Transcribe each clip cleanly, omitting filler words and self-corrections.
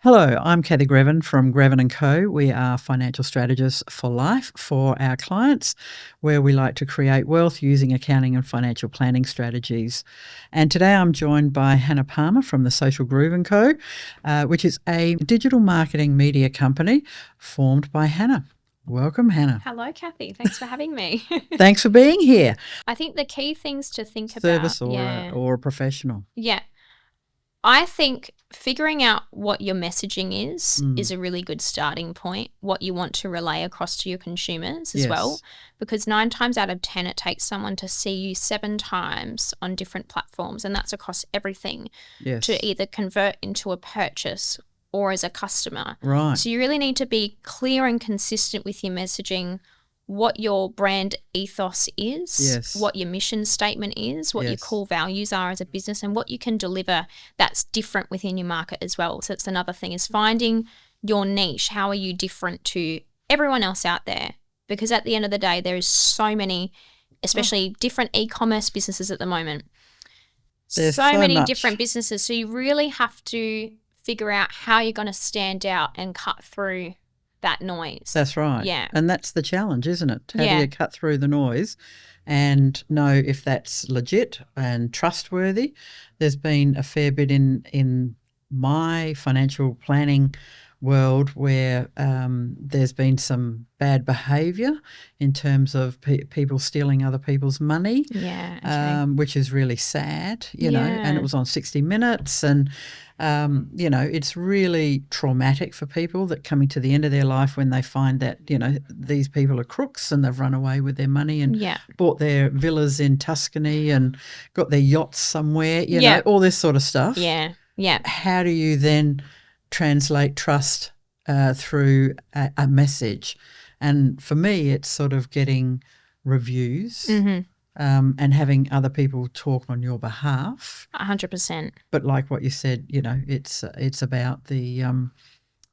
Hello, I'm Kathy Greven from Greven & Co. We are financial strategists for life for our clients, where we like to create wealth using accounting and financial planning strategies. And today I'm joined by Hannah Palmer from the Social Greven Co., which is a digital marketing media company formed by Hannah. Welcome, Hannah. Hello, Kathy. Thanks for having me. Thanks for being here. I think the key things to think Service about, or a professional. Yeah. I think figuring out what your messaging is a really good starting point, what you want to relay across to your consumers as well, because 9 times out of 10 it takes someone to see you 7 times on different platforms, and that's across everything, to either convert into a purchase or as a customer. Right. So you really need to be clear and consistent with your messaging, what your brand ethos is, what your mission statement is, what your core values are as a business, and what you can deliver that's different within your market as well. So that's another thing, is finding your niche. How are you different to everyone else out there? Because at the end of the day, there is so many, especially different e-commerce businesses at the moment. There's so many much. Different businesses. So you really have to figure out how you're going to stand out and cut through that noise. That's right. Yeah. And that's the challenge, isn't it? How do you cut through the noise and know if that's legit and trustworthy? There's been a fair bit in my financial planning world where there's been some bad behaviour in terms of people stealing other people's money, which is really sad, you know, and it was on 60 Minutes and, you know, it's really traumatic for people that coming to the end of their life when they find that, you know, these people are crooks and they've run away with their money and bought their villas in Tuscany and got their yachts somewhere, you know, all this sort of stuff. Yeah. How do you then translate trust through a message? And for me, it's sort of getting reviews and having other people talk on your behalf. 100%. But like what you said, you know, it's about the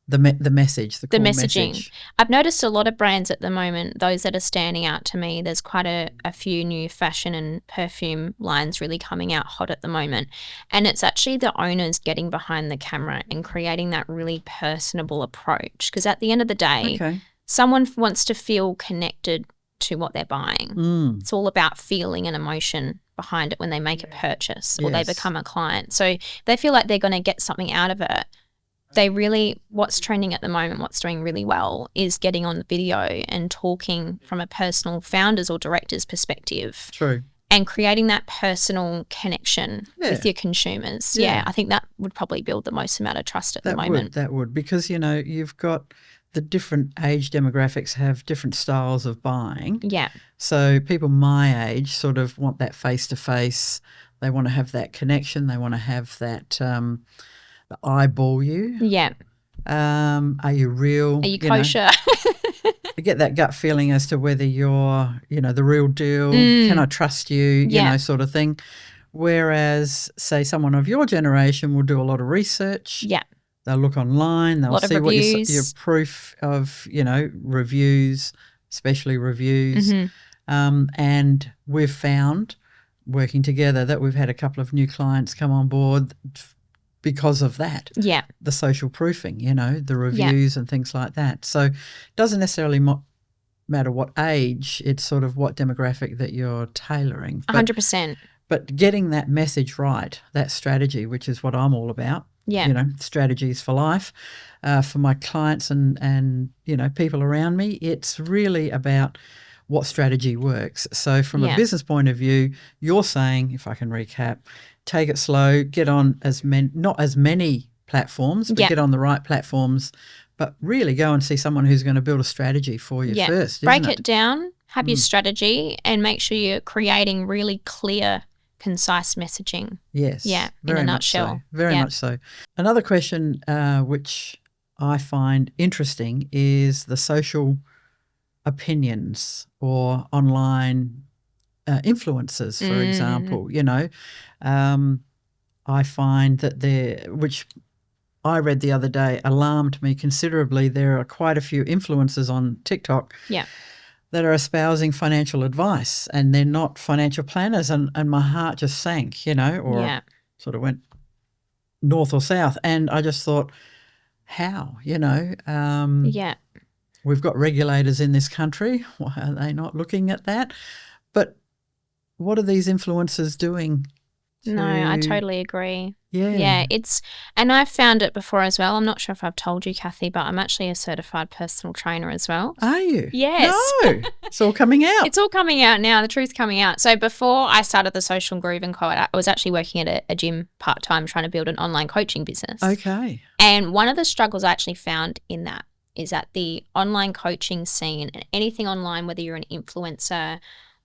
message, the core messaging. message. I've noticed a lot of brands at the moment, those that are standing out to me, there's quite a few new fashion and perfume lines really coming out hot at the moment. And it's actually the owners getting behind the camera and creating that really personable approach. Because at the end of the day, someone wants to feel connected to what they're buying. It's all about feeling and emotion behind it when they make a purchase or they become a client. So they feel like they're going to get something out of it. What's trending at the moment, what's doing really well is getting on the video and talking from a personal founder's or director's perspective. True. And creating that personal connection with your consumers. Yeah, I think that would probably build the most amount of trust at the moment. That would, because, you know, you've got the different age demographics have different styles of buying. Yeah. So people my age sort of want that face-to-face. They want to have that connection. They want to have that eyeball you. Yeah. Are you real? Are you kosher? You get that gut feeling as to whether you're, you know, the real deal. Can I trust you? You know, sort of thing. Whereas, say, someone of your generation will do a lot of research. Yeah. They'll look online. They'll see what your proof of, you know, reviews, especially reviews. And we've found, working together, that we've had a couple of new clients come on board because of that. Yeah. The social proofing, you know, the reviews and things like that. So it doesn't necessarily matter what age, it's sort of what demographic that you're tailoring. 100%. But getting that message right, that strategy, which is what I'm all about. Yeah. You know, strategies for life, for my clients and, you know, people around me. It's really about what strategy works. So from a business point of view, you're saying, if I can recap, take it slow, get on not as many platforms, but get on the right platforms, but really go and see someone who's going to build a strategy for you first. Break it down, have your strategy, and make sure you're creating really clear, concise messaging. Yes. Yeah, in a nutshell. Very much so. Another question which I find interesting is the social opinions or online influencers, for example. You know, I find that which I read the other day, alarmed me considerably. There are quite a few influencers on TikTok that are espousing financial advice, and they're not financial planners, and my heart just sank, you know, or sort of went north or south. And I just thought, how, Yeah. we've got regulators in this country. Why are they not looking at that? But what are these influencers doing? No, I totally agree. Yeah. And I've found it before as well. I'm not sure if I've told you, Kathy, but I'm actually a certified personal trainer as well. Are you? Yes. No, it's all coming out. It's all coming out now. The truth's coming out. So before I started the Social Greven Co, I was actually working at a gym part-time trying to build an online coaching business. Okay. And one of the struggles I actually found in that is that the online coaching scene and anything online, whether you're an influencer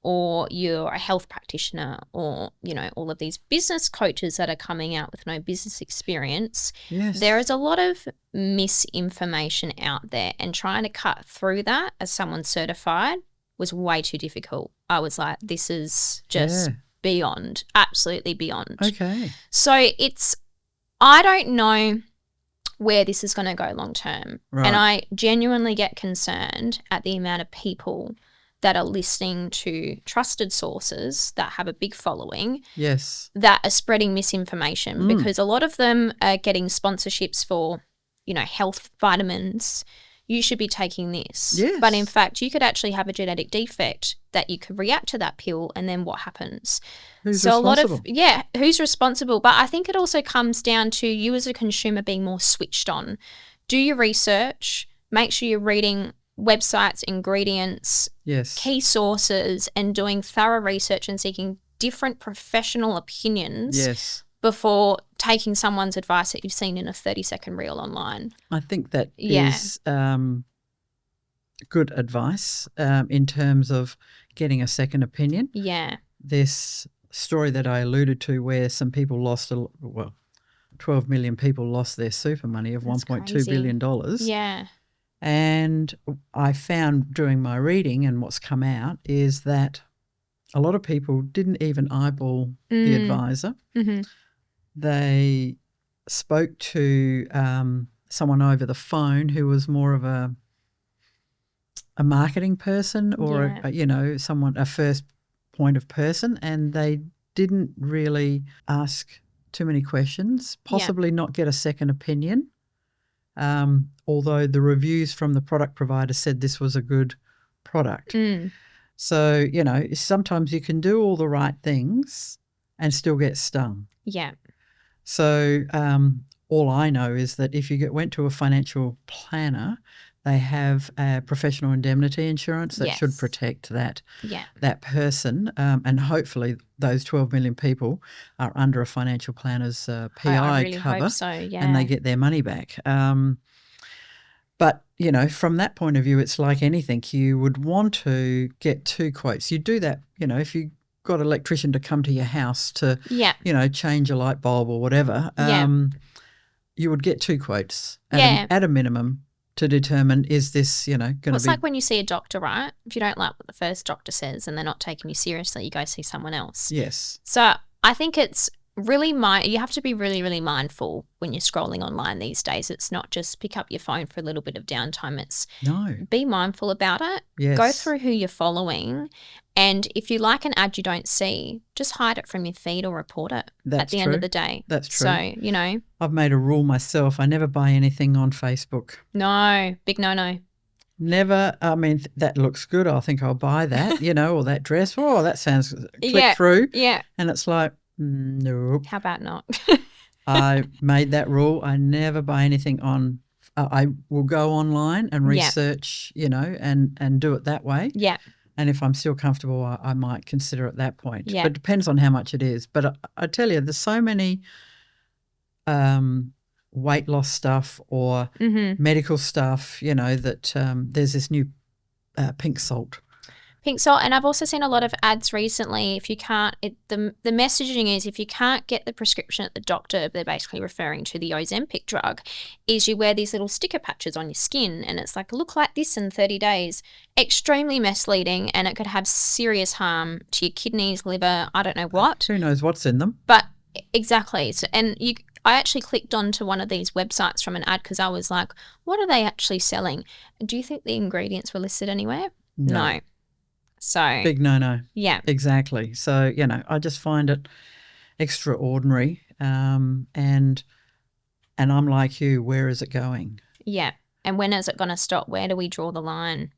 or you're a health practitioner or, all of these business coaches that are coming out with no business experience, yes, there is a lot of misinformation out there, and trying to cut through that as someone certified was way too difficult. I was like, this is just beyond, absolutely beyond. Okay. So I don't know where this is going to go long term. Right. And I genuinely get concerned at the amount of people that are listening to trusted sources that have a big following, yes, that are spreading misinformation, because a lot of them are getting sponsorships for, health vitamins. You should be taking this. Yes. But in fact, you could actually have a genetic defect that you could react to that pill, and then what happens? Who's responsible? responsible? Who's responsible? But I think it also comes down to you as a consumer being more switched on. Do your research, make sure you're reading websites, ingredients, yes, key sources, and doing thorough research and seeking different professional opinions yes, before taking someone's advice that you've seen in a 30-second reel online. I think that is good advice in terms of getting a second opinion. Yeah. This story that I alluded to where some people 12 million people lost their super money of $1.2 billion. Yeah. And I found during my reading and what's come out is that a lot of people didn't even eyeball the advisor. Mm-hmm. They spoke to someone over the phone who was more of a marketing person or, a first point of person, and they didn't really ask too many questions, possibly not get a second opinion. Although the reviews from the product provider said this was a good product. So, sometimes you can do all the right things and still get stung. Yeah. So all I know is that if you went to a financial planner, they have a professional indemnity insurance that should protect that person, and hopefully those 12 million people are under a financial planner's PI I really cover, hope so, and they get their money back. But, from that point of view, it's like anything. You would want to get two quotes. You do that, if you got an electrician to come to your house to, change a light bulb or whatever, you would get two quotes at a minimum to determine, is this, going to be... It's like when you see a doctor, right? If you don't like what the first doctor says and they're not taking you seriously, you go see someone else. Yes. So I think it's really you have to be really, really mindful when you're scrolling online these days. It's not just pick up your phone for a little bit of downtime. It's be mindful about it. Yes. Go through who you're following. And if you like an ad you don't see, just hide it from your feed or report it at the end of the day. That's true. So, I've made a rule myself. I never buy anything on Facebook. No, big no. Never. I mean, that looks good. I think I'll buy that, or that dress. Oh, that sounds click through. Yeah. And it's like, nope. How about not? I made that rule. I never buy anything on. I will go online and research, and do it that way. Yeah. And if I'm still comfortable, I might consider at that point. Yeah. But it depends on how much it is. But I tell you, there's so many weight loss stuff or medical stuff, that there's this new pink salt. Pink salt, and I've also seen a lot of ads recently. If you can't, the messaging is if you can't get the prescription at the doctor, they're basically referring to the Ozempic drug, is you wear these little sticker patches on your skin, and it's like, look like this in 30 days. Extremely misleading, and it could have serious harm to your kidneys, liver, I don't know what. Who knows what's in them? But exactly. So, I actually clicked onto one of these websites from an ad because I was like, what are they actually selling? Do you think the ingredients were listed anywhere? No. So big no. Yeah. Exactly. So, I just find it extraordinary. And And I'm like you, where is it going? Yeah. And when is it going to stop? Where do we draw the line?